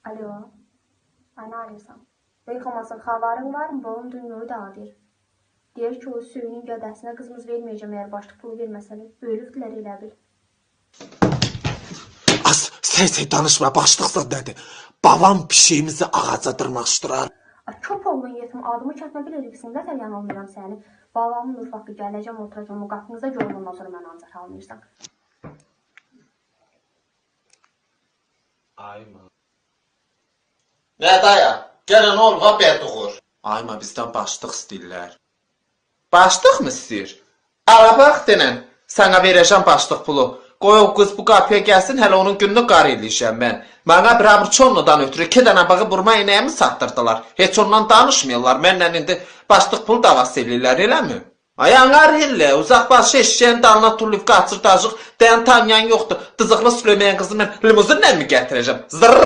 Alo. Ay, ne arıyorsan? Beyk olmasın, xabarın var mı? Babam dünyayı dağıdır. Deyir ki, o suyunun gədəsinə qızımız verməyəcəm, əgər başlıq pulu verməsələr. Böyülübdülər elə bil. Az sen danışma, başlıq zadədir. Babam pişiyimizi ağaca dırmaşdırar. Ay, köp oğlun yetim, adımı çəkmə bir eləksin, nətər yanılmıram səni. Babamın ufaqı gələcəm, oturacam o qapınıza, görün ondan sonra mən ancaq almıyırsan. Ayma. Ne daya? Gəlin olğa bəduğur. Ayma, bizdən başlıq istəyirlər. Başlıq mı istəyir? Ala bax denən, sana verəcəm başlıq pulu. Qoy o qız bu qapıya gəlsin, hələ onun gününü qar eləyəcəm mən. Mənə bir abrçonludan ötürü 2 dənə bağı burma inəyimi satdırdılar. Heç ondan danışmıyorlar. Mənlə indi başlıq pul davası eləyirlər, eləmi? Ay anar hillə, uzaq başı eşeğin dalına turluyub qaçır dacıq, dayan tanıyan yoxdur. Dızıqlı Süleyman qızı mən limuzinlə mi gətirəcəm? Zırr!